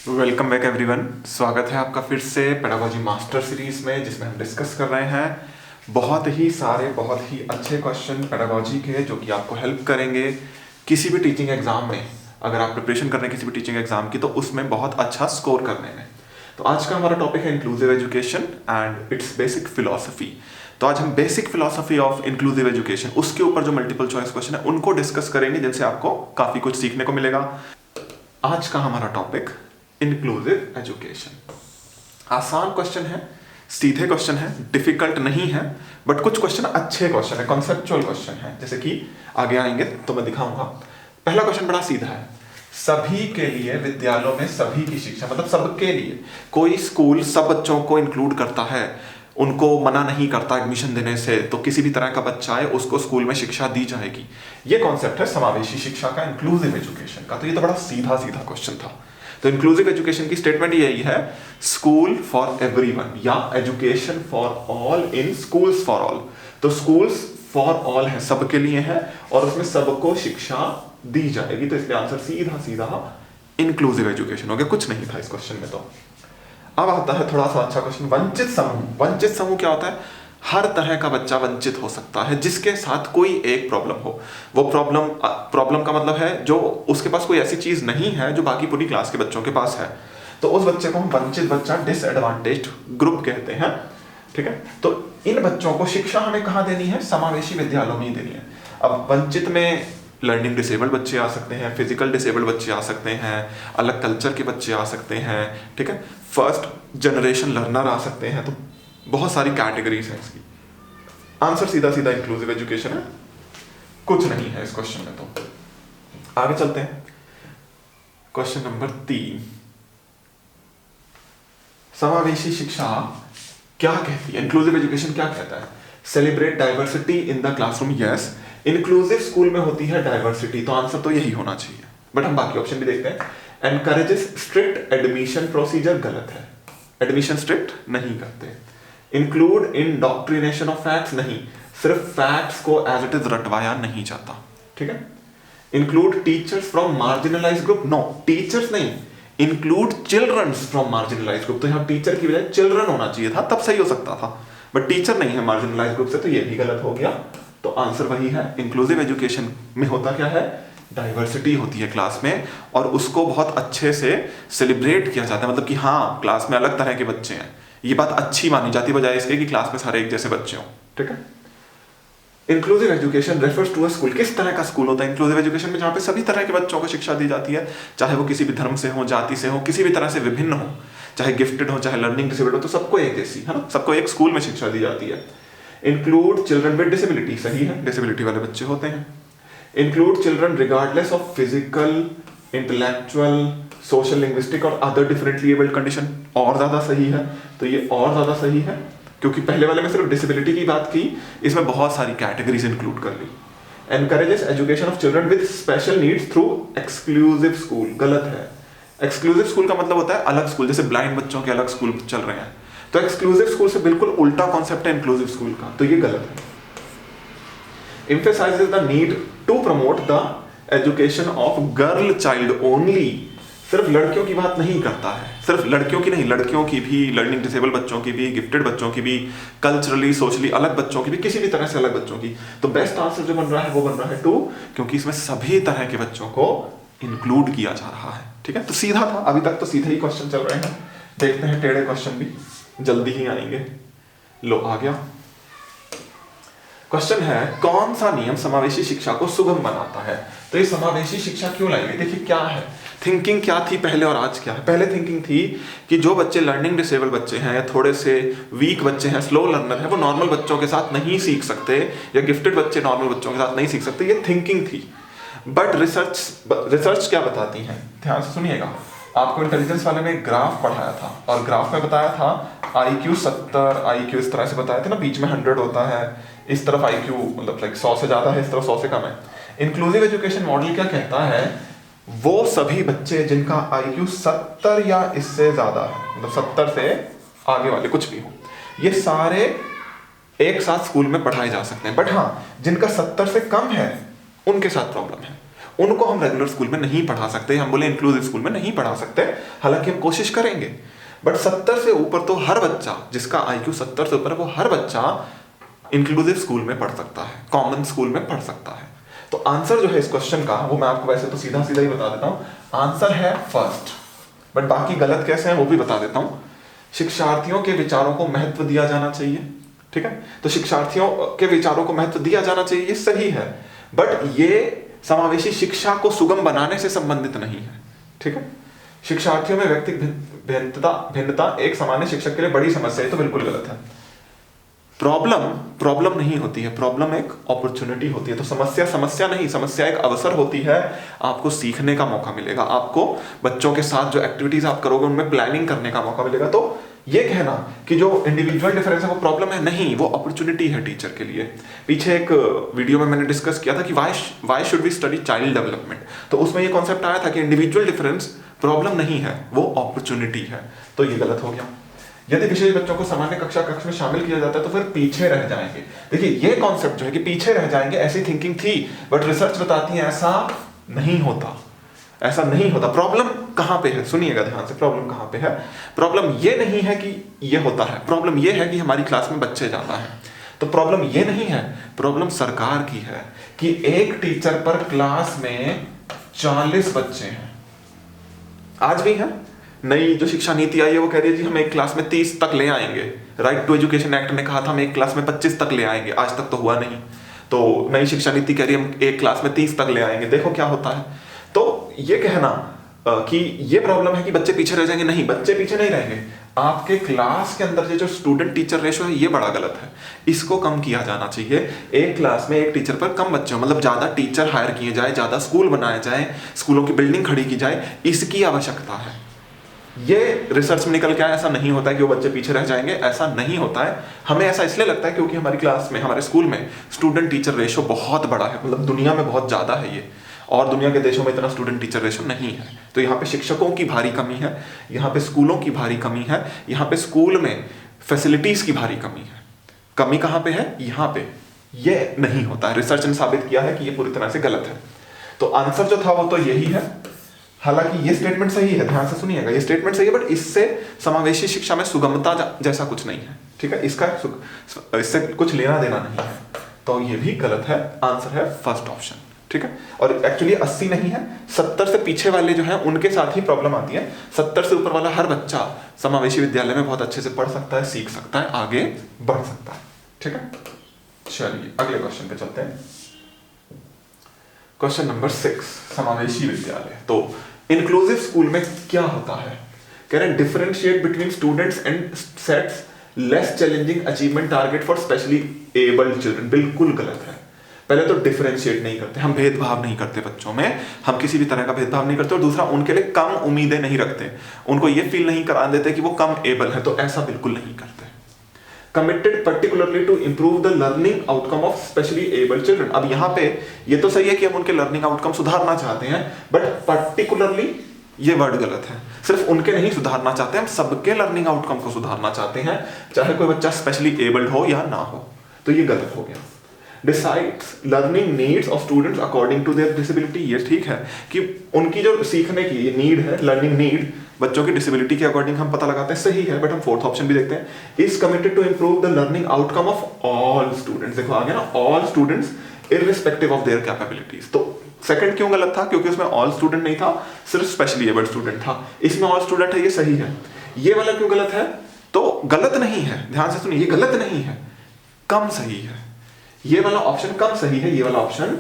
Welcome back everyone. स्वागत है आपका फिर से पेडागोजी मास्टर सीरीज में, जिसमें हम डिस्कस कर रहे हैं बहुत ही अच्छे क्वेश्चन पेडागोजी के, जो कि आपको हेल्प करेंगे किसी भी टीचिंग एग्जाम में। अगर आप प्रिपरेशन कर रहे हैं किसी भी टीचिंग एग्जाम की, तो उसमें बहुत अच्छा स्कोर करने में। तो आज का हमारा टॉपिक है inclusive education and it's basic philosophy. तो आज हम basic philosophy of inclusive education, उसके ऊपर जो मल्टीपल चॉइस क्वेश्चन है उनको डिस्कस करेंगे, जिनसे आपको काफी कुछ सीखने को मिलेगा। आज का हमारा टॉपिक इंक्लूसिव एजुकेशन। आसान क्वेश्चन है, सीधे क्वेश्चन है, डिफिकल्ट नहीं है, बट कुछ क्वेश्चन अच्छे क्वेश्चन है, कॉन्सेप्चुअल क्वेश्चन है। जैसे कि आगे आएंगे तो मैं दिखाऊंगा। पहला क्वेश्चन बड़ा सीधा है। सभी के लिए विद्यालयों में सभी की शिक्षा, मतलब सबके लिए। कोई स्कूल सब बच्चों को इंक्लूड करता है, उनको मना नहीं करता एडमिशन देने से, तो किसी भी तरह का बच्चा है उसको स्कूल में शिक्षा दी जाएगी। ये कॉन्सेप्ट है समावेशी शिक्षा का, इंक्लूसिव एजुकेशन का। तो ये तो बड़ा सीधा सीधा क्वेश्चन था। तो इंक्लूसिव एजुकेशन की स्टेटमेंट यही है, स्कूल फॉर एवरीवन या education for all in schools for all. तो स्कूल्स फॉर ऑल है, सबके लिए है, और उसमें सबको शिक्षा दी जाएगी। तो इसलिए आंसर सीधा सीधा इंक्लूसिव एजुकेशन हो गया, कुछ नहीं था इस क्वेश्चन में। तो अब आता है थोड़ा सा अच्छा क्वेश्चन, वंचित समूह। वंचित समूह क्या होता है? हर तरह का बच्चा वंचित हो सकता है जिसके साथ कोई एक प्रॉब्लम हो। वो प्रॉब्लम का मतलब है जो उसके पास कोई ऐसी चीज नहीं है जो बाकी पूरी क्लास के बच्चों के पास है। तो उस बच्चे को हम वंचित बच्चा, डिसएडवांटेज्ड ग्रुप कहते हैं। ठीक है, तो इन बच्चों को शिक्षा हमें कहाँ देनी है? समावेशी विद्यालयों में ही देनी है। अब वंचित में लर्निंग डिसेबल्ड बच्चे आ सकते हैं, फिजिकल डिसेबल्ड बच्चे आ सकते हैं, अलग कल्चर के बच्चे आ सकते हैं, ठीक है, फर्स्ट जनरेशन लर्नर आ सकते हैं। तो बहुत सारी कैटेगरीज हैं इसकी। आंसर सीधा सीधा इंक्लूसिव एजुकेशन है, कुछ नहीं है इस क्वेश्चन में। तो आगे चलते हैं। क्वेश्चन नंबर 3, समावेशी शिक्षा क्या कहती है? इंक्लूसिव एजुकेशन क्या कहता है? Celebrate diversity in the classroom. Yes, inclusive school में होती है डाइवर्सिटी, तो आंसर तो यही होना चाहिए। बट हम बाकी ऑप्शन भी देखते हैं। एनकरेजेस स्ट्रिक्ट एडमिशन प्रोसीजर, गलत है। एडमिशन स्ट्रिक्ट नहीं करते। इंक्लूड इन डॉक्ट्रिनेशन ऑफ फैक्ट्स, नहीं, सिर्फ फैक्ट्स को एज इट इज रटवाया नहीं जाता। ठीक है। Include teachers from marginalized group, no, teachers नहीं, include children from marginalized group. तो यहाँ टीचर की बजाय चिल्ड्रन होना चाहिए था, तब सही हो सकता था, बट टीचर नहीं है मार्जिनलाइज्ड ग्रुप से, तो ये भी गलत हो गया। तो आंसर वही है। इंक्लूसिव एजुकेशन में होता क्या है? डाइवर्सिटी होती है क्लास में, और उसको बहुत अच्छे से सेलिब्रेट किया जाता है। मतलब कि हाँ, क्लास में अलग तरह के बच्चे हैं, ये बात अच्छी मानी जाती है, बजाय इसके कि क्लास में सारे एक जैसे बच्चे हों। ठीक है। Inclusive education refers to a school. किस तरह का स्कूल होता है इंक्लूसिव एजुकेशन में? जहाँ पे सभी तरह के बच्चों को शिक्षा दी जाती है, चाहे वो किसी भी धर्म से हो, जाति से हो, किसी भी तरह से विभिन्न हो, चाहे गिफ्टेड हो, चाहे लर्निंग डिसेबल्ड हो, तो सबको एक जैसी, है ना, सबको एक स्कूल में शिक्षा दी जाती है। इंक्लूड चिल्ड्रन विद डिसेबिलिटी, सही है, डिसेबिलिटी वाले बच्चे होते हैं। Include children regardless of physical, intellectual, social, linguistic और अदर डिफरेंटली एबल्ड कंडीशन, और ज्यादा सही है। तो ये और ज्यादा सही है, क्योंकि पहले वाले में सिर्फ डिसेबिलिटी की बात की, इसमें बहुत सारी कैटेगरीज इंक्लूड कर ली। Encourages education of children with special needs through exclusive school, गलत है। एक्सक्लूसिव स्कूल का मतलब होता है अलग स्कूल, जैसे ब्लाइंड बच्चों के अलग स्कूल चल रहे हैं। तो एक्सक्लूसिव स्कूल से बिल्कुल उल्टा कॉन्सेप्ट है इंक्लूसिव स्कूल का, तो ये गलत है। emphasizes the need to promote the education of girl child only, सिर्फ लड़कियों की बात नहीं करता है, सिर्फ लड़कियों की नहीं, लड़कियों की भी, लर्निंग डिसेबल बच्चों की भी, गिफ्टेड बच्चों की भी, कल्चरली सोशली अलग बच्चों की भी, किसी भी तरह से अलग बच्चों की। तो बेस्ट आंसर जो बन रहा है वो बन रहा है 2, क्योंकि इसमें सभी तरह के बच्चों को इंक्लूड किया जा रहा है। ठीक है, तो सीधा था, अभी तक तो सीधे ही क्वेश्चन चल रहे हैं। देखते हैं टेढ़े क्वेश्चन भी जल्दी ही आएंगे। लो आ गया। क्वेश्चन है, कौन सा नियम समावेशी शिक्षा को सुगम बनाता है? तो ये समावेशी शिक्षा क्यों लाएंगे? देखिए क्या है, थिंकिंग क्या थी पहले और आज क्या है। पहले थिंकिंग थी कि जो बच्चे लर्निंग डिसेबल बच्चे हैं या थोड़े से वीक बच्चे हैं, स्लो लर्नर है, वो नॉर्मल बच्चों के साथ नहीं सीख सकते, या गिफ्टेड बच्चे नॉर्मल बच्चों के साथ नहीं सीख सकते, ये थिंकिंग थी। बट रिसर्च क्या बताती है, ध्यान से सुनिएगा। आपको इंटेलिजेंस वाले में ग्राफ पढ़ाया था, और ग्राफ में बताया था IQ 70, IQ इस तरह से बताया था ना, बीच में 100 होता है, इस तरफ IQ मतलब लाइक 100 से ज्यादा है, इस तरफ 100 से कम है। इंक्लूसिव एजुकेशन मॉडल क्या कहता है? वो सभी बच्चे जिनका IQ 70 या इससे ज्यादा है, मतलब 70 से आगे वाले कुछ भी हो, ये सारे एक साथ स्कूल में पढ़ाए जा सकते हैं। बट हाँ, जिनका 70 से कम है उनके साथ प्रॉब्लम है। उनको हम रेगुलर स्कूल में नहीं पढ़ा सकते, हम बोले इंक्लूसिव स्कूल में नहीं पढ़ा सकते, हालांकि हम कोशिश करेंगे। बट 70 से ऊपर तो हर बच्चा, जिसका IQ 70 से ऊपर है, वो हर बच्चा इंक्लूसिव स्कूल में पढ़ सकता है, कॉमन स्कूल में पढ़ सकता है। तो आंसर जो है इस क्वेश्चन का, वो मैं आपको वैसे तो सीधा सीधा ही बता देता हूँ, आंसर है फर्स्ट, बट बाकी गलत कैसे हैं वो भी बता देता हूँ। शिक्षार्थियों के विचारों को महत्व दिया जाना चाहिए, ठीक है। तो शिक्षार्थियों के विचारों को महत्व दिया जाना चाहिए, ये सही है, बट ये समावेशी शिक्षा को सुगम बनाने से संबंधित नहीं है, ठीक है। शिक्षार्थियों में व्यक्तिगत भिन्नता एक सामान्य शिक्षक के लिए बड़ी समस्या है, तो बिल्कुल गलत है। प्रॉब्लम नहीं होती है, प्रॉब्लम एक अपॉर्चुनिटी होती है। तो समस्या नहीं, समस्या एक अवसर होती है, आपको सीखने का मौका मिलेगा, आपको बच्चों के साथ जो एक्टिविटीज आप करोगे उनमें प्लानिंग करने का मौका मिलेगा। तो ये कहना कि जो इंडिविजुअल डिफरेंस है वो प्रॉब्लम है, नहीं, वो अपॉर्चुनिटी है टीचर के लिए। पीछे एक वीडियो में मैंने डिस्कस किया था कि why should we study child development, तो उसमें ये कॉन्सेप्ट आया था कि इंडिविजुअल डिफरेंस प्रॉब्लम नहीं है, वो अपॉर्चुनिटी है। तो ये गलत हो गया। यदि विशेष बच्चों को सामान्य कक्ष में शामिल किया जाता है तो फिर पीछे रह जाएंगे। देखिए ये कॉन्सेप्ट जो है कि पीछे रह जाएंगे, ऐसी थिंकिंग थी, बट रिसर्च बताती है ऐसा नहीं होता, ऐसा नहीं होता। प्रॉब्लम कहां पे है, सुनिएगा ध्यान से, प्रॉब्लम कहां पे है। प्रॉब्लम ये नहीं है कि ये होता है, प्रॉब्लम ये है कि हमारी क्लास में बच्चे ज्यादा हैं। तो प्रॉब्लम ये नहीं है, प्रॉब्लम सरकार की है कि एक टीचर पर क्लास में 40 बच्चे हैं। आज भी है, नई जो शिक्षा नीति आई है वो कह रही है जी हम एक क्लास में 30 तक ले आएंगे। राइट टू एजुकेशन एक्ट ने कहा था हम एक क्लास में 25 तक ले आएंगे, आज तक तो हुआ नहीं। तो नई शिक्षा नीति कह रही है हम एक क्लास में 30 तक ले आएंगे, देखो क्या होता है। तो ये कहना कि ये प्रॉब्लम है कि बच्चे पीछे रह जाएंगे, नहीं, बच्चे पीछे नहीं रहेंगे। आपके क्लास के अंदर जो स्टूडेंट टीचर रेशो है ये बड़ा गलत है, इसको कम किया जाना चाहिए। एक क्लास में एक टीचर पर कम बच्चे हो, मतलब ज्यादा टीचर हायर किए जाए, ज्यादा स्कूल बनाए जाए, स्कूलों की बिल्डिंग खड़ी की जाए, इसकी आवश्यकता है। ये रिसर्च में निकल के आया, ऐसा नहीं होता है कि वो बच्चे पीछे रह जाएंगे, ऐसा नहीं होता है। हमें ऐसा इसलिए लगता है क्योंकि हमारी क्लास में, हमारे स्कूल में स्टूडेंट टीचर रेशो बहुत बड़ा है, मतलब दुनिया में बहुत ज्यादा है ये, और दुनिया के देशों में इतना स्टूडेंट टीचर रेशो नहीं है। तो यहाँ पे शिक्षकों की भारी कमी है, यहाँ पे स्कूलों की भारी कमी है, यहाँ पे स्कूल में फैसिलिटीज की भारी कमी है। कमी कहाँ पे है, यहाँ पे। ये नहीं होता है, रिसर्च ने साबित किया है कि ये पूरी तरह से गलत है। तो आंसर जो था वो तो यही है। हालांकि ये स्टेटमेंट सही है, ध्यान से सुनिएगा, ये स्टेटमेंट सही है, बट इससे समावेशी शिक्षा में सुगमता जैसा कुछ नहीं है, ठीक है। इससे कुछ लेना देना नहीं है, तो ये भी गलत है। आंसर है फर्स्ट ऑप्शन, ठीक है। और एक्चुअली 80 नहीं है, 70 से पीछे वाले जो हैं उनके साथ ही प्रॉब्लम आती है। 70 से ऊपर वाला हर बच्चा समावेशी विद्यालय में बहुत अच्छे से पढ़ सकता है, सीख सकता है, आगे बढ़ सकता है, ठीक है। चलिए अगले क्वेश्चन पे चलते हैं। क्वेश्चन नंबर 6, समावेशी विद्यालय। तो इंक्लूसिव स्कूल में क्या होता है, कह रहे हैं differentiate between students and sets less challenging achievement target for specially abled children. बिल्कुल गलत है। पहले तो डिफरेंशिएट नहीं करते, हम भेदभाव नहीं करते बच्चों में, हम किसी भी तरह का भेदभाव नहीं करते। और दूसरा, उनके लिए कम उम्मीदें नहीं रखते, उनको ये फील नहीं करा देते कि वो कम एबल है, तो ऐसा बिल्कुल नहीं करते। Committed particularly to improve the learning outcome of specially abled children. अब यहाँ पे ये तो सही है कि हम उनके लर्निंग आउटकम सुधारना चाहते हैं, बट पर्टिकुलरली ये वर्ड गलत है। सिर्फ उनके नहीं सुधारना चाहते, हम सबके लर्निंग आउटकम को सुधारना चाहते हैं, चाहे कोई बच्चा स्पेशली एबल्ड हो या ना हो। तो ये गलत हो गया। Decides learning needs of students according to their disability. ये ठीक है कि उनकी जो सीखने की ये नीड है, लर्निंग नीड बच्चों की डिसेबिलिटी के अकॉर्डिंग हम पता लगाते हैं, सही है। बट हम फोर्थ ऑप्शन भी देखते हैं, is committed to improve the learning outcome of all students. देखो आ गया ना, all students irrespective of their capabilities. तो सेकंड क्यों गलत था, क्योंकि उसमें ऑल स्टूडेंट नहीं था, सिर्फ स्पेशली एबल्ड स्टूडेंट था। इसमें ऑल स्टूडेंट है, ये सही है। ये वाला क्यों गलत है, तो गलत नहीं है, ध्यान से सुनिए, ये गलत नहीं है, कम सही है। ये वाला ऑप्शन कम सही है, ये वाला ऑप्शन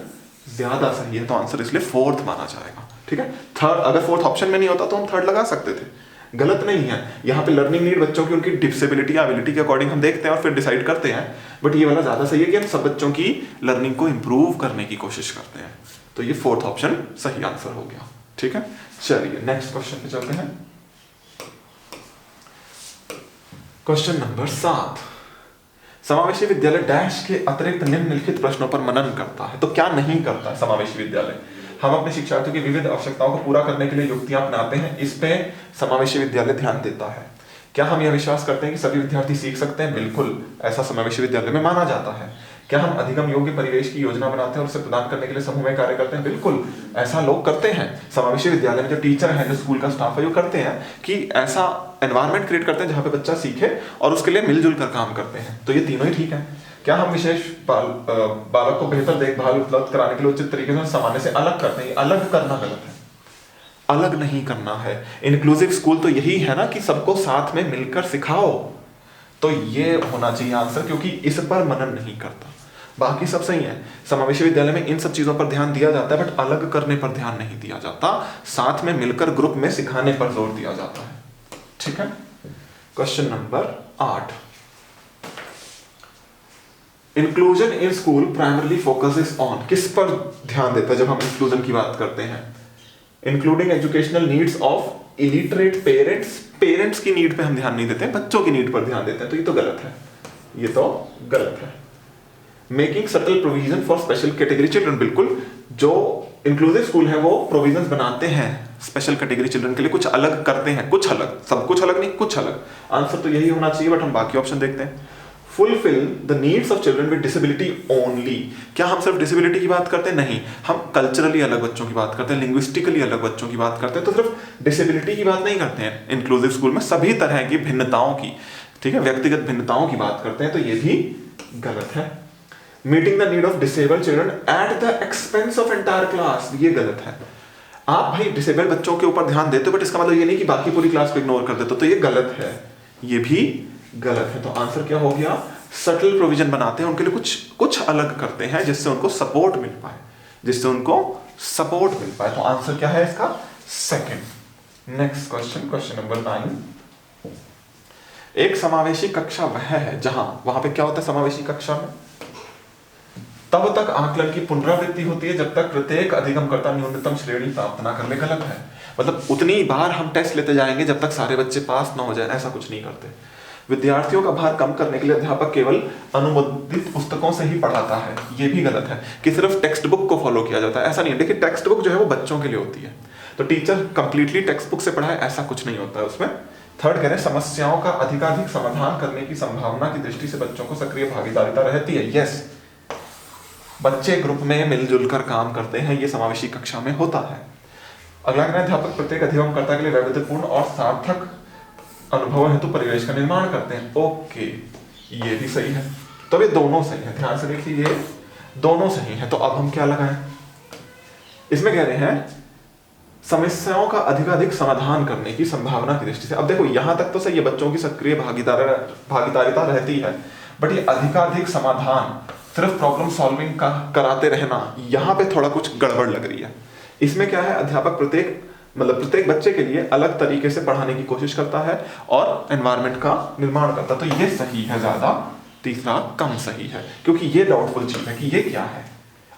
ज्यादा सही है, तो आंसर इसलिए फोर्थ माना जाएगा, ठीक है। थर्ड, अगर फोर्थ ऑप्शन में नहीं होता तो हम थर्ड लगा सकते थे, गलत नहीं है। यहाँ पे लर्निंग नीड बच्चों की उनकी डिसेबिलिटी या एबिलिटी के अकॉर्डिंग हम देखते हैं और फिर डिसाइड करते हैं, बट ये वाला ज्यादा सही है कि हम सब बच्चों की लर्निंग को इंप्रूव करने की कोशिश करते हैं। तो ये फोर्थ ऑप्शन सही आंसर हो गया, ठीक है। चलिए नेक्स्ट क्वेश्चन पे चलते हैं। क्वेश्चन नंबर 7, समावेशी विद्यालय डैश के अतिरिक्त निम्नलिखित प्रश्नों पर मनन करता है। तो क्या नहीं करता है समावेशी विद्यालय, हम अपने शिक्षार्थियों की विविध आवश्यकताओं को पूरा करने के लिए युक्तियां अपनाते हैं, इस पे समावेशी विद्यालय ध्यान देता है। क्या हम यह विश्वास करते हैं कि सभी विद्यार्थी सीख सकते हैं, बिल्कुल ऐसा समावेशी विद्यालय में माना जाता है। क्या हम अधिगम योग्य परिवेश की योजना बनाते हैं और उसे प्रदान करने के लिए समूह में कार्य करते हैं? बिल्कुल, ऐसा लोग करते हैं। समावेशी विद्यालय में जो टीचर हैं, जो स्कूल का स्टाफ है, वो करते हैं कि ऐसा एनवायरनमेंट क्रिएट करते हैं जहाँ पे बच्चा सीखे और उसके लिए मिलजुल कर काम करते हैं। तो ये तीनों ही ठीक है। क्या हम विशेष बालक को बेहतर देखभाल उपलब्ध कराने के लिए उचित तरीके से सामान्य से अलग करते हैं? अलग करना गलत है, अलग नहीं करना है। इंक्लूसिव स्कूल तो यही है ना कि सबको साथ में मिलकर सिखाओ, तो ये होना चाहिए आंसर, क्योंकि इस पर मनन नहीं करता। बाकी सब सही है। समावेशी विद्यालय में इन सब चीजों पर ध्यान दिया जाता है, बट अलग करने पर ध्यान नहीं दिया जाता, साथ में मिलकर ग्रुप में सिखाने पर जोर दिया जाता है। ठीक है। Question number 8, inclusion in school primarily focuses on, किस पर ध्यान देता है जब हम इंक्लूजन की बात करते हैं? Including educational needs of illiterate parents, parents की नीड पे हम ध्यान नहीं देते, बच्चों की नीड पर ध्यान देते हैं, तो ये तो गलत है, ये तो गलत है। Making subtle provision for special category children, बिल्कुल, जो इंक्लूसिव स्कूल है वो प्रोविजंस बनाते हैं स्पेशल कैटेगरी चिल्ड्रन के लिए, कुछ अलग करते हैं, कुछ अलग, सब कुछ अलग नहीं, कुछ अलग। आंसर तो यही होना चाहिए, बट हम बाकी ऑप्शन देखते हैं। Fulfil the needs of children with disability only, क्या हम सिर्फ डिसेबिलिटी की बात करते हैं? नहीं, हम कल्चरली अलग बच्चों की बात करते हैं, लिंग्विस्टिकली अलग बच्चों की बात करते हैं, तो सिर्फ डिसेबिलिटी की बात नहीं करते हैं। इंक्लूसिव स्कूल में सभी तरह की भिन्नताओं की, ठीक है, व्यक्तिगत भिन्नताओं की बात करते हैं, तो ये भी गलत है। Meeting the need of disabled children at the expense of entire class, ये गलत है। आप भाई डिसेबल्ड बच्चों के ऊपर ध्यान देते हो, बट इसका मतलब ये नहीं कि बाकी पूरी क्लास को इग्नोर कर देते हो, तो ये गलत है, ये भी गलत है। तो आंसर क्या हो गया? सटल प्रोविजन बनाते हैं, उनके लिए कुछ अलग करते हैं जिससे उनको सपोर्ट मिल पाए, जिससे उनको सपोर्ट मिल पाए। तो आंसर क्या है इसका? Second. Next question, question number 9, एक समावेशी कक्षा वह है जहां, वहां पे क्या होता है समावेशी कक्षा में? तब तक आकलन की पुनरावृत्ति होती है जब तक प्रत्येक अधिगमकर्ता न्यूनतम श्रेणी प्राप्त ना कर ले। गलत है, मतलब उतनी बार हम टेस्ट लेते जाएंगे जब तक सारे बच्चे पास ना हो जाए, ऐसा कुछ नहीं करते। विद्यार्थियों का भार कम करने के लिए अध्यापक केवल अनुमोदित पुस्तकों से ही पढ़ाता है, ये भी गलत है कि सिर्फ टेक्स्ट बुक को फॉलो किया जाता है, ऐसा नहीं है। देखिए टेक्स्ट बुक जो है वो बच्चों के लिए होती है, तो टीचर कंप्लीटली टेक्स्ट बुक से पढ़ाए ऐसा कुछ नहीं होता है उसमें। थर्ड कह रहे हैं समस्याओं का अधिकाधिक समाधान करने की संभावना की दृष्टि से बच्चों को सक्रिय भागीदारिता रहती है। यस, बच्चे ग्रुप में मिलजुल कर काम करते हैं, ये समावेशी कक्षा में होता है। अगला कह रहे हैं अध्यापक प्रत्येक अधिगमकर्ता के लिए वैविध्यपूर्ण और सार्थक अनुभव हेतु परिवेश का निर्माण करते हैं। ओके, ये भी सही है, तो ये दोनों सही है, ध्यान से देखिए ये दोनों सही है। तो अब हम क्या लगाएं? इसमें कह रहे हैं समस्याओं का अधिकाधिक समाधान करने की संभावना की दृष्टि से। अब देखो यहां तक तो सही है, बच्चों की सक्रिय भागीदारिता रहती है, बट ये अधिकाधिक समाधान, सिर्फ प्रॉब्लम सॉल्विंग का कराते रहना, यहां पे थोड़ा कुछ गड़बड़ लग रही है। इसमें क्या है, अध्यापक प्रत्येक बच्चे के लिए अलग तरीके से पढ़ाने की कोशिश करता है और एनवायरनमेंट का निर्माण करता है, तो ये सही है ज्यादा, तीसरा कम सही है, क्योंकि ये डाउटफुल चीज है कि ये क्या है।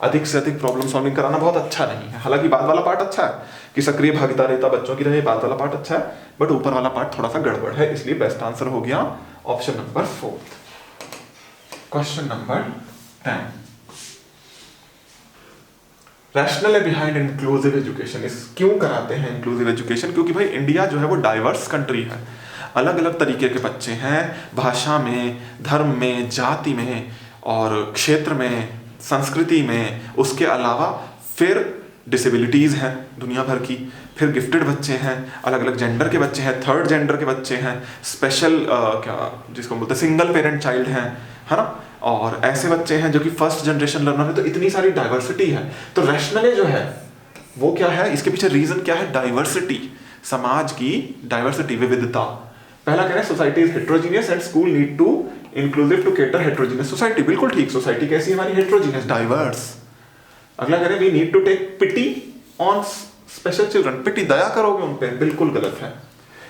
अधिक से अधिक प्रॉब्लम सॉल्विंग कराना बहुत अच्छा नहीं है, हालांकि बाद वाला पार्ट अच्छा है कि सक्रिय भागीदारिता बच्चों की रहे, बाद वाला पार्ट अच्छा है, बट ऊपर वाला पार्ट थोड़ा सा गड़बड़ है, इसलिए बेस्ट आंसर हो गया option number 4। Question number 10, rational behind inclusive education. इस क्यों कराते हैं इंक्लूसिव एजुकेशन? क्योंकि भाई इंडिया जो है वो डाइवर्स कंट्री है, अलग अलग तरीके के बच्चे हैं, भाषा में, धर्म में, जाति में और क्षेत्र में, संस्कृति में, उसके अलावा फिर डिसेबिलिटीज हैं दुनिया भर की, फिर गिफ्टेड बच्चे हैं, अलग अलग जेंडर के बच्चे हैं, थर्ड जेंडर के बच्चे हैं, स्पेशल क्या जिसको बोलते हैं सिंगल पेरेंट चाइल्ड हैं, है ना, और ऐसे बच्चे हैं जो कि फर्स्ट जनरेशन लर्नर है, तो इतनी सारी डाइवर्सिटी है। तो रैशनली जो है वो क्या है, इसके पीछे रीजन क्या है? डाइवर्सिटी, समाज की डाइवर्सिटी, विविधता। पहला कह रहे हैं society is heterogeneous and school need to inclusive to cater heterogeneous society. बिल्कुल ठीक, सोसाइटी कैसी है हमारी? Heterogeneous, diverse. अगला कह रहे हैं we need to take pity on special children, pity, दया करोगे उन पे, बिल्कुल गलत है।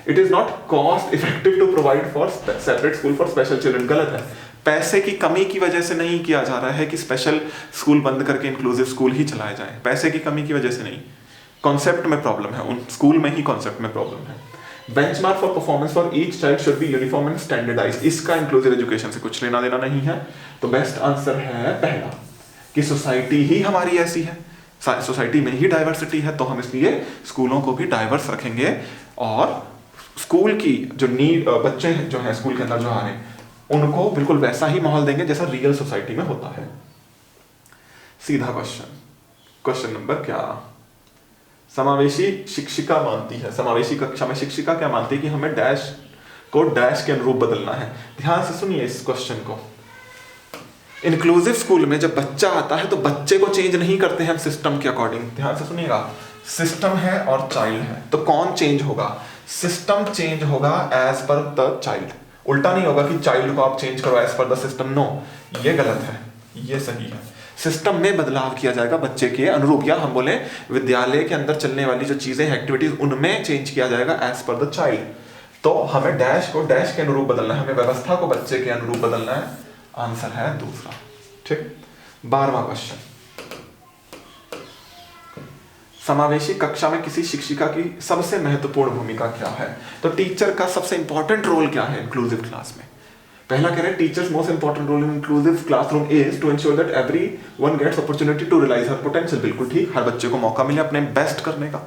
It is not cost effective to provide for separate school for special children, गलत है। पैसे की कमी की वजह से नहीं किया जा रहा है कि स्पेशल स्कूल बंद करके इंक्लूसिव स्कूल ही चलाए जाएं, पैसे की कमी की वजह से नहीं, कॉन्सेप्ट में प्रॉब्लम है, उन स्कूल में ही कॉन्सेप्ट में प्रॉब्लम है। Benchmark for performance for each child should be uniform and standardised, इसका इंक्लूसिव एजुकेशन से कुछ लेना देना नहीं है। तो बेस्ट आंसर है पहला कि सोसाइटी ही हमारी ऐसी है, सोसाइटी में ही डाइवर्सिटी है, तो हम इसलिए स्कूलों को भी डाइवर्स रखेंगे और स्कूल की जो नीड, बच्चे जो हैं स्कूल के अंदर जो आ रहे हैं उनको बिल्कुल वैसा ही माहौल देंगे जैसा रियल सोसाइटी में होता है। सीधा क्वेश्चन नंबर 11, समावेशी शिक्षिका मानती है, समावेशी कक्षा में शिक्षिका क्या मानती है कि हमें डैश को डैश के अनुरूप बदलना है। ध्यान से सुनिए इस क्वेश्चन को। इंक्लूसिव स्कूल में जब बच्चा आता है तो बच्चे को चेंज नहीं करते हैं हम सिस्टम के अकॉर्डिंग। ध्यान से सुनिएगा, सिस्टम है और चाइल्ड है, तो कौन चेंज होगा? सिस्टम चेंज होगा एज पर द चाइल्ड। उल्टा नहीं होगा कि चाइल्ड को आप चेंज करो as per the system, no, ये गलत है, ये सही है। सिस्टम में बदलाव किया जाएगा बच्चे के अनुरूप, या हम बोले विद्यालय के अंदर चलने वाली जो चीजें एक्टिविटीज उनमें चेंज किया जाएगा एज पर द चाइल्ड। तो हमें डैश को डैश के अनुरूप बदलना है, हमें व्यवस्था को बच्चे के अनुरूप बदलना है। आंसर है दूसरा। ठीक, 12वां क्वेश्चन, समावेशी कक्षा में किसी शिक्षिका की सबसे महत्वपूर्ण भूमिका क्या है? तो टीचर का सबसे इंपॉर्टेंट रोल क्या है इंक्लूसिव क्लास में? पहला कह रहे हैं teachers most important role in inclusive classroom is to ensure that everyone gets opportunity to realise her potential. बिल्कुल ठीक, हर बच्चे को मौका मिले अपने बेस्ट करने का।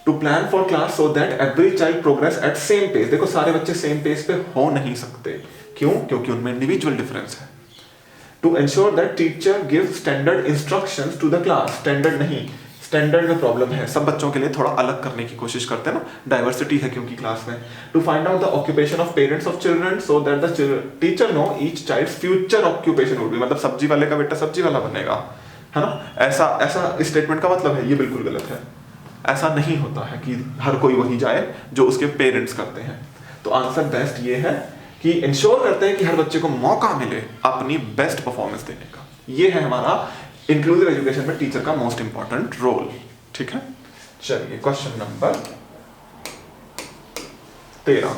To plan for class so that every child progress at same pace. देखो सारे बच्चे सेम पेस पे हो नहीं सकते, क्यों? क्योंकि उनमें इंडिविजुअल डिफरेंस है। To ensure that teacher give standard instructions to the class. Standard नहीं, स्टैंडर्ड में प्रॉब्लम है, सब बच्चों के लिए थोड़ा अलग करने की कोशिश करते हैं ना, डाइवर्सिटी है क्योंकि क्लास में। To find out the occupation of parents of children so that the teacher know each child's future occupation would be. मतलब सब्जी वाले का बेटा सब्जी वाला बनेगा, है ना, ऐसा स्टेटमेंट का मतलब है, ये बिल्कुल गलत है। ऐसा नहीं होता है कि हर कोई वही जाए जो उसके पेरेंट्स करते हैं। तो आंसर बेस्ट ये है कि इंश्योर करते हैं कि हर बच्चे को मौका मिले अपनी बेस्ट परफॉर्मेंस देने का। ये है हमारा इंक्लूसिव एजुकेशन में टीचर का मोस्ट इंपॉर्टेंट रोल। ठीक है, चलिए क्वेश्चन नंबर 13,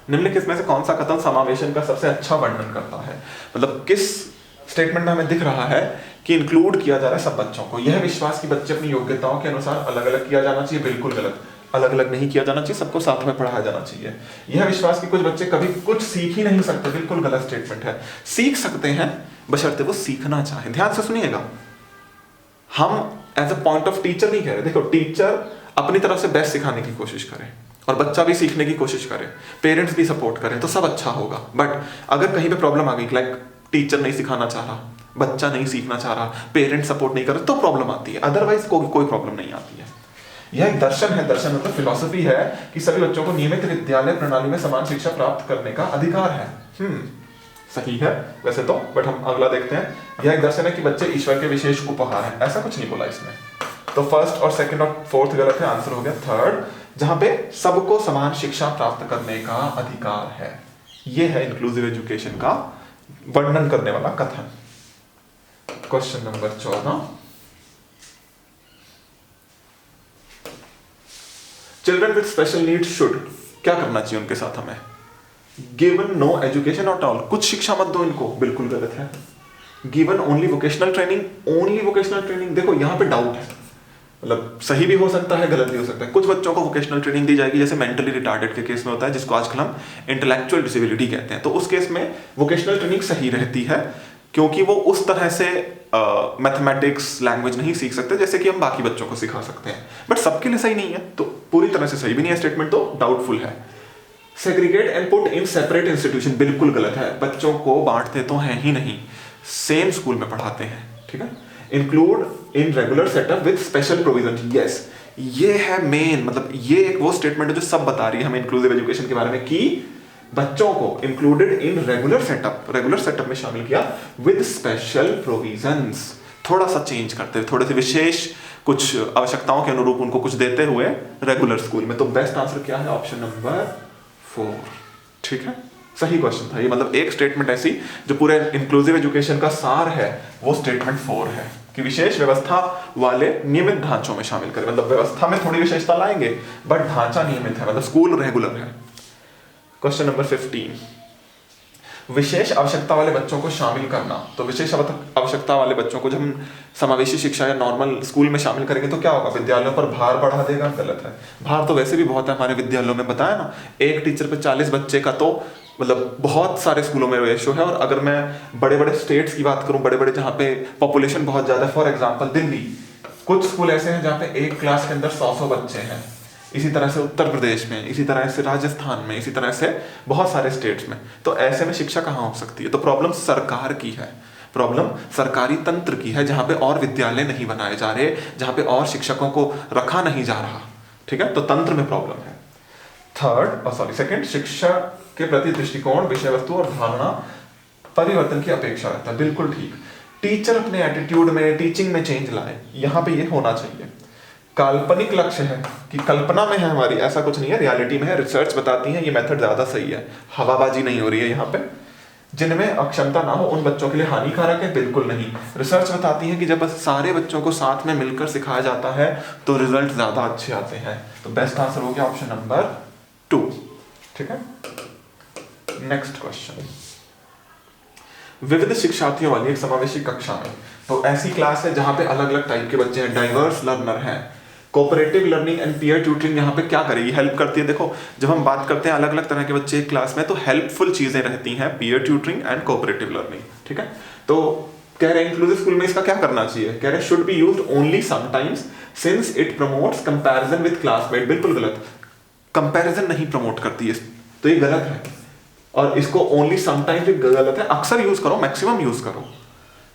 निम्नलिखित में से कौन सा कथन समावेशन का सबसे अच्छा वर्णन करता है? मतलब किस स्टेटमेंट में हमें दिख रहा है कि इंक्लूड किया जा रहा है सब बच्चों को? यह विश्वास कि बच्चे अपनी योग्यताओं के अनुसार अलग अलग किया जाना चाहिए, बिल्कुल गलत। अलग अलग नहीं किया जाना चाहिए, सबको साथ में पढ़ाया जाना चाहिए। यह विश्वास कि कुछ बच्चे कभी कुछ सीख ही नहीं सकते, बिल्कुल गलत स्टेटमेंट है। सीख सकते हैं बशर्ते वो सीखना चाहें। ध्यान से सुनिएगा, हम as a point of teacher नहीं कह रहे। देखो टीचर अपनी तरफ से बेस्ट सिखाने की कोशिश करे और बच्चा भी सीखने की कोशिश करे, पेरेंट्स भी सपोर्ट करें तो सब अच्छा होगा। बट अगर कहीं पे प्रॉब्लम आ गई, लाइक टीचर नहीं सिखाना चाह रहा, बच्चा नहीं सीखना चाह रहा, पेरेंट्स सपोर्ट नहीं कर रहे, तो प्रॉब्लम आती है। अदरवाइज कोई प्रॉब्लम नहीं आती है। यह एक दर्शन है, दर्शन मतलब फिलॉसफी है कि सभी बच्चों को नियमित विद्यालय प्रणाली में समान शिक्षा प्राप्त करने का अधिकार है। सही है वैसे तो, बट हम अगला देखते हैं। यह एक दर्शन है कि बच्चे ईश्वर के विशेष उपहार हैं, ऐसा कुछ नहीं बोला इसमें। तो फर्स्ट और सेकंड और फोर्थ गलत है, आंसर हो गया थर्ड, जहां पे सबको समान शिक्षा प्राप्त करने का अधिकार है। यह है इंक्लूसिव एजुकेशन का वर्णन करने वाला कथन। Question number 14, children with special needs should, क्या करना चाहिए उनके साथ हमें? Given no education at all, कुछ शिक्षा मत दो इनको, बिल्कुल गलत है। Given only vocational training, only vocational training. देखो यहाँ पे डाउट है, मतलब सही भी हो सकता है, गलत भी हो सकता है। कुछ बच्चों को वोकेशनल ट्रेनिंग दी जाएगी, जैसे मेंटली रिटार्डेड के केस में होता है, जिसको आजकल हम इंटेलेक्चुअल डिसेबिलिटी कहते हैं। तो उस केस में वोकेशनल ट्रेनिंग सही रहती है, क्योंकि वो उस तरह से मैथमेटिक्स लैंग्वेज नहीं सीख सकते जैसे कि हम बाकी बच्चों को सिखा सकते हैं। बट सबके लिए सही नहीं है, तो पूरी तरह से सही भी नहीं है स्टेटमेंट, तो डाउटफुल है। Segregate and put in separate institution, बिल्कुल गलत है। बच्चों को बांटते तो हैं ही नहीं, सेम स्कूल में पढ़ाते हैं। ठीक है, include in regular setup with special provision, yes, ये है मेन, मतलब ये एक वो स्टेटमेंट है जो सब बता रही है हमें इंक्लूसिव एजुकेशन के बारे में, कि बच्चों को इंक्लूडेड इन रेगुलर सेटअप में शामिल किया विद स्पेशल प्रोविजंस। थोड़ा सा चेंज करते हुए, थोड़े से विशेष कुछ आवश्यकताओं के अनुरूप उनको कुछ देते हुए रेगुलर स्कूल में। तो बेस्ट आंसर क्या है? Option number 4। ठीक है, सही क्वेश्चन था ये। मतलब एक स्टेटमेंट ऐसी जो पूरे इंक्लूसिव एजुकेशन का सार है, वो स्टेटमेंट 4 है कि विशेष व्यवस्था वाले नियमित ढांचों में शामिल करें। मतलब व्यवस्था में थोड़ी विशेषता लाएंगे, बट ढांचा नियमित है, मतलब स्कूल रेगुलर है। क्वेश्चन नंबर 15, विशेष आवश्यकता वाले बच्चों को शामिल करना। तो विशेष आवश्यकता वाले बच्चों को जब हम समावेशी शिक्षा या नॉर्मल स्कूल में शामिल करेंगे तो क्या होगा? विद्यालयों पर भार बढ़ा देगा, गलत है। भार तो वैसे भी बहुत है हमारे विद्यालयों में, बताया ना, एक टीचर पे 40 बच्चे का तो मतलब बहुत सारे स्कूलों में रेशो है। और अगर मैं बड़े बड़े स्टेट्स की बात करूं, बड़े बड़े जहाँ पे पॉपुलेशन बहुत ज्यादा है, फॉर एग्जाम्पल दिल्ली, कुछ स्कूल ऐसे हैं जहाँ पे एक क्लास के अंदर 100 बच्चे हैं, इसी तरह से उत्तर प्रदेश में, इसी तरह से राजस्थान में, इसी तरह से बहुत सारे स्टेट्स में। तो ऐसे में शिक्षा कहाँ हो सकती है? तो प्रॉब्लम सरकार की है, प्रॉब्लम सरकारी तंत्र की है, जहां पे और विद्यालय नहीं बनाए जा रहे, जहां पे और शिक्षकों को रखा नहीं जा रहा। ठीक है, तो तंत्र में प्रॉब्लम है। सेकंड, शिक्षा के प्रति दृष्टिकोण, विषय वस्तु और धारणा परिवर्तन की अपेक्षा रहता है। बिल्कुल ठीक। टीचर अपने एटीट्यूड में, टीचिंग में चेंज लाए, यहाँ पे ये होना चाहिए। काल्पनिक लक्ष्य है कि कल्पना में है हमारी, ऐसा कुछ नहीं है, रियलिटी में है। रिसर्च बताती है ये मेथड ज्यादा सही है, हवाबाजी नहीं हो रही है यहाँ पे। जिनमें अक्षमता ना हो उन बच्चों के लिए हानिकारक है, बिल्कुल नहीं। रिसर्च बताती है कि जब सारे बच्चों को साथ में मिलकर सिखाया जाता है तो रिजल्ट ज्यादा अच्छे आते हैं। तो बेस्ट आंसर हो गया ऑप्शन नंबर 2। ठीक है, नेक्स्ट क्वेश्चन। विविध शिक्षार्थियों वाली एक समावेशी कक्षा में, तो ऐसी क्लास है जहां पे अलग अलग टाइप के बच्चे हैं, डाइवर्स लर्नर हैं। Cooperative learning and peer tutoring यहाँ पे क्या करेगी? हेल्प करती है। देखो, जब हम बात करते हैं अलग अलग तरह के बच्चे एक क्लास में, तो हेल्पफुल चीजें रहती हैं, peer tutoring and cooperative learning. ठीक है, तो कह रहे हैं इंक्लूसिव स्कूल में इसका क्या करना चाहिए? कह रहे हैं should be used only sometimes since it promotes comparison with classmate. बिल्कुल गलत, कंपैरिजन नहीं प्रमोट करती है, तो ये गलत है। और इसको ओनली समटाइम्स गलत है, अक्सर यूज करो, मैक्सिमम यूज करो।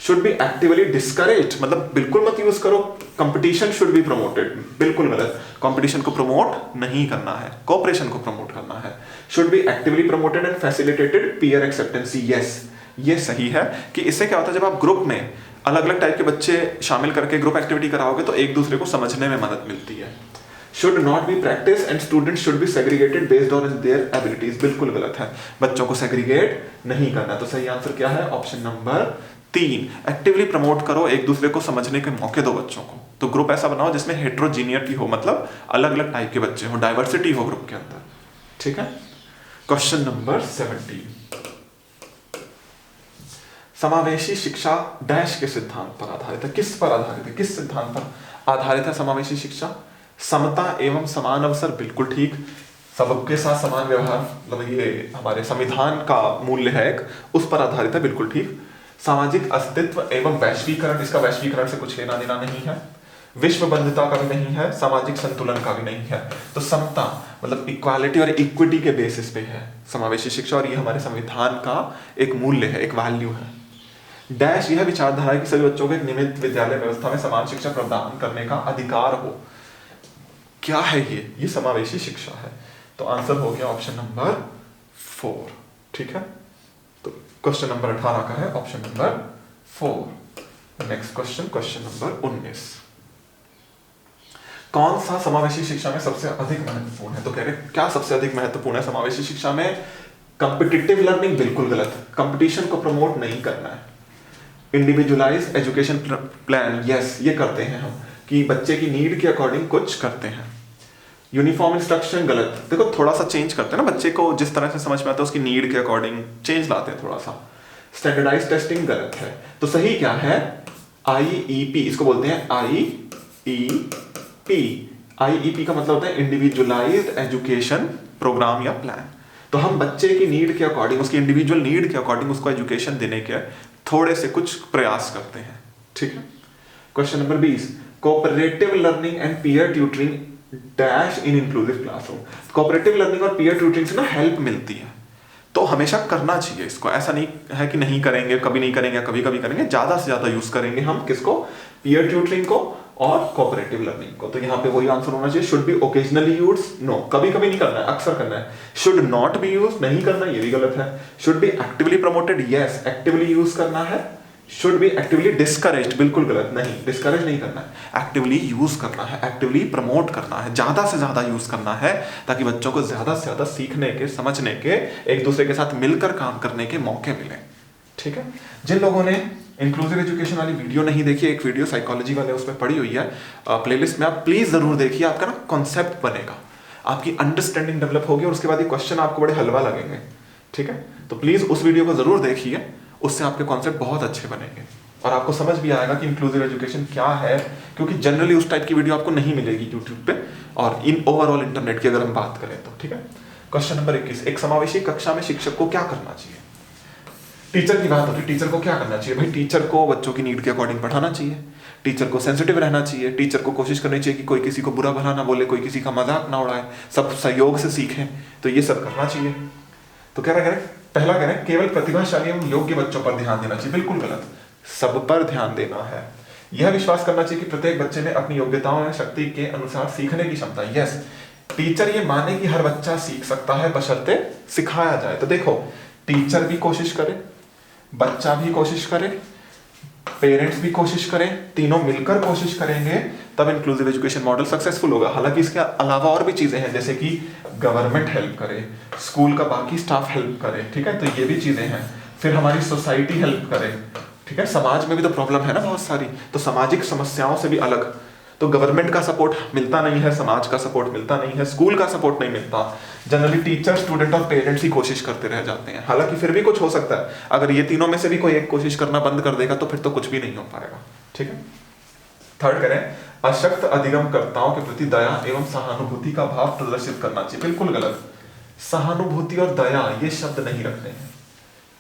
शुड बी एक्टिवली डिस्करेज, मतलब बिल्कुल मत यूज करो। कंपटीशन शुड बी प्रमोटेड, बिल्कुल गलत। कंपटीशन को प्रमोट नहीं करना है, कोऑपरेशन को प्रमोट करना है। Should be actively promoted and facilitated peer acceptancy, yes, ये सही है। कि इससे क्या होता है, जब आप ग्रुप में अलग अलग टाइप के बच्चे शामिल करके ग्रुप एक्टिविटी कराओगे तो एक दूसरे को समझने में मदद मिलती है। Should not be practice and students should be segregated based on their abilities, बिल्कुल गलत है। बच्चों को सेग्रीगेट नहीं करना। तो सही आंसर क्या है? Option number 3। एक्टिवली प्रमोट करो, एक दूसरे को समझने के मौके दो बच्चों को। तो ग्रुप ऐसा बनाओ जिसमें हेट्रोजीनियटी हो, मतलब अलग अलग टाइप के बच्चे हो, डाइवर्सिटी हो ग्रुप के अंदर। ठीक है, क्वेश्चन नंबर 17। समावेशी शिक्षा डैश के सिद्धांत पर आधारित है। किस पर आधारित है? किस सिद्धांत पर आधारित है समावेशी शिक्षा? समता एवं समान अवसर, बिल्कुल ठीक। सबके साथ समान व्यवहार, मतलब ये हमारे संविधान का मूल्य है एक, उस पर आधारित है, बिल्कुल ठीक। सामाजिक अस्तित्व एवं वैश्वीकरण, इसका वैश्वीकरण से कुछ लेना देना नहीं है। विश्व बंधुता का भी नहीं है, सामाजिक संतुलन का भी नहीं है। तो समता मतलब इक्वालिटी और इक्विटी के बेसिस पे है समावेशी शिक्षा, और ये हमारे संविधान का एक मूल्य है, एक वैल्यू है। डैश यह विचारधारा है कि सभी बच्चों को एक नियमित विद्यालय व्यवस्था में समान शिक्षा प्रदान करने का अधिकार हो। क्या है ये समावेशी शिक्षा है। तो आंसर हो गया ऑप्शन नंबर 4। ठीक है, तो क्वेश्चन नंबर 18 का है option number 4। Next question, question number 19। कौन सा समावेशी शिक्षा में सबसे अधिक महत्वपूर्ण है? तो कह रहे क्या सबसे अधिक महत्वपूर्ण है समावेशी शिक्षा में? कंपिटिटिव लर्निंग, बिल्कुल गलत। कंपटीशन को प्रमोट नहीं करना है। इंडिविजुअलाइज्ड एजुकेशन प्लान, यस, ये करते हैं हम, कि बच्चे की नीड के अकॉर्डिंग कुछ करते हैं। यूनिफॉर्म इंस्ट्रक्शन, गलत। देखो थोड़ा सा चेंज करते हैं ना, बच्चे को जिस तरह से समझ में आता है उसकी नीड के अकॉर्डिंग चेंज लाते हैं थोड़ा सा। स्टैंडर्डाइज टेस्टिंग, गलत है। तो सही क्या है? IEP, इसको बोलते हैं IEP। IEP का मतलब होता है इंडिविजुअलाइज्ड एजुकेशन प्रोग्राम या प्लान। तो हम बच्चे की नीड के अकॉर्डिंग, उसकी इंडिविजुअल नीड के अकॉर्डिंग उसको एजुकेशन देने के थोड़े से कुछ प्रयास करते हैं। ठीक है, question number 20। Cooperative learning and peer tutoring dash in inclusive classroom. Cooperative learning और पीयर ट्यूटरिंग से ना हेल्प मिलती है, तो हमेशा करना चाहिए इसको। ऐसा नहीं है कि नहीं करेंगे, कभी नहीं करेंगे, कभी कभी करेंगे। ज्यादा से ज्यादा यूज करेंगे हम किसको? पीयर ट्यूटरिंग को और कोऑपरेटिव लर्निंग को। तो यहाँ पे वही आंसर होना चाहिए। Should be occasionally use, no, कभी कभी नहीं करना है, अक्सर करना है। शुड नॉट बी यूज, नहीं करना, ये भी गलत है। Should be actively promoted, yes, actively use करना है। शुड बी एक्टिवली डिस्करेज्ड, बिल्कुल गलत, नहीं, डिस्करेज नहीं करना है, एक्टिवली यूज करना है, एक्टिवली प्रमोट करना है, ज्यादा से ज्यादा यूज करना है, ताकि बच्चों को ज्यादा से ज्यादा सीखने के, समझने के, एक दूसरे के साथ मिलकर काम करने के मौके मिले। ठीक है, जिन लोगों ने इंक्लूसिव एजुकेशन वाली वीडियो नहीं देखी, एक वीडियो साइकोलॉजी वाले उसमें पड़ी हुई है प्लेलिस्ट में, आप प्लीज जरूर देखिए। आपका ना कॉन्सेप्ट बनेगा, आपकी अंडरस्टैंडिंग डेवलप होगी, और उसके बाद ये क्वेश्चन आपको बड़े हलवा लगेंगे। ठीक है, तो प्लीज उस वीडियो को जरूर देखिए, उससे आपके कॉन्सेप्ट बहुत अच्छे बनेंगे और आपको समझ भी आएगा कि इंक्लूसिव एजुकेशन क्या है, क्योंकि जनरली उस टाइप की वीडियो आपको नहीं मिलेगी यूट्यूब पे और इन ओवरऑल इंटरनेट की अगर हम बात करें तो। ठीक है, क्वेश्चन नंबर 21। एक समावेशी कक्षा में शिक्षक को क्या करना चाहिए? टीचर की बात होती है, टीचर को क्या करना चाहिए? भाई टीचर को बच्चों की नीड के अकॉर्डिंग पढ़ाना चाहिए। टीचर को सेंसिटिव रहना चाहिए, टीचर को कोशिश करनी चाहिए कि कोई किसी को बुरा भला ना बोले, कोई किसी का मजाक ना उड़ाए, सब सहयोग से सीखें, तो ये सब करना चाहिए। तो क्या करें, पहला करें केवल प्रतिभाशाली एवं योग्य बच्चों पर ध्यान देना चाहिए, बिल्कुल गलत, सब पर ध्यान देना है। यह विश्वास करना चाहिए कि प्रत्येक बच्चे में अपनी योग्यताओं और शक्ति के अनुसार सीखने की क्षमता है। यस, टीचर ये माने कि हर बच्चा सीख सकता है बशर्ते सिखाया जाए। तो देखो, टीचर भी कोशिश करे, बच्चा भी कोशिश करे, पेरेंट्स भी कोशिश करें, तीनों मिलकर कोशिश करेंगे, तब इंक्लूसिव एजुकेशन मॉडल सक्सेसफुल होगा। हालांकि इसके अलावा और भी चीजें हैं, जैसे कि गवर्नमेंट हेल्प करे, स्कूल का बाकी स्टाफ हेल्प करे, ठीक है, तो ये भी चीजें हैं। फिर हमारी सोसाइटी हेल्प करे, ठीक है, समाज में भी तो प्रॉब्लम है ना बहुत सारी, तो सामाजिक समस्याओं से भी अलग, तो गवर्नमेंट का सपोर्ट मिलता नहीं है, समाज का सपोर्ट मिलता नहीं है, स्कूल का सपोर्ट नहीं मिलता, जनरली टीचर, स्टूडेंट और पेरेंट्स ही कोशिश करते रह जाते हैं। हालांकि फिर भी कुछ हो सकता है, अगर ये तीनों में से भी कोई एक कोशिश करना बंद कर देगा तो फिर तो कुछ भी नहीं हो पाएगा, ठीक है। थर्ड करें, अशक्त अधिगमकर्ताओं के प्रति दया एवं सहानुभूति का भाव प्रदर्शित करना चाहिए, बिल्कुल गलत। सहानुभूति और दया ये शब्द नहीं रखने हैं,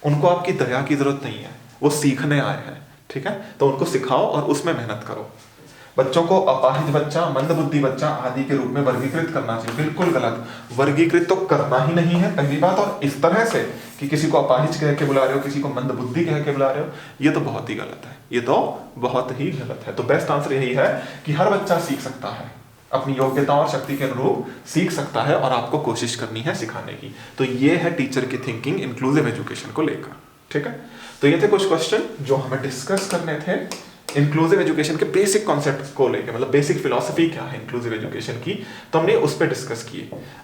उनको आपकी दया की जरूरत नहीं है, वो सीखने आए हैं, ठीक है, तो उनको सिखाओ और उसमें मेहनत करो। बच्चों को अपाहिज बच्चा, मंदबुद्धि बच्चा आदि के रूप में वर्गीकृत करना चाहिए, बिल्कुल गलत। वर्गीकृत तो करना ही नहीं है पहली बात, और इस तरह से कि किसी को अपाहिज कह के बुला रहे हो, किसी को मंदबुद्धि कह के बुला रहे हो, ये तो बहुत ही गलत है, ये तो बहुत ही गलत है। तो बेस्ट आंसर यही है कि हर बच्चा सीख सकता है, अपनी योग्यताओं और शक्ति के अनुरूप सीख सकता है, और आपको कोशिश करनी है सिखाने की। तो ये है टीचर की थिंकिंग इंक्लूसिव एजुकेशन को लेकर, ठीक है। तो ये थे कुछ क्वेश्चन जो हमें डिस्कस करने थे इंक्लूसिव एजुकेशन के बेसिक कॉन्सेप्ट को लेकर, मतलब बेसिक फिलॉसफी क्या है इंक्लूसिव एजुकेशन की, तो हमने उस पर डिस्कस किए।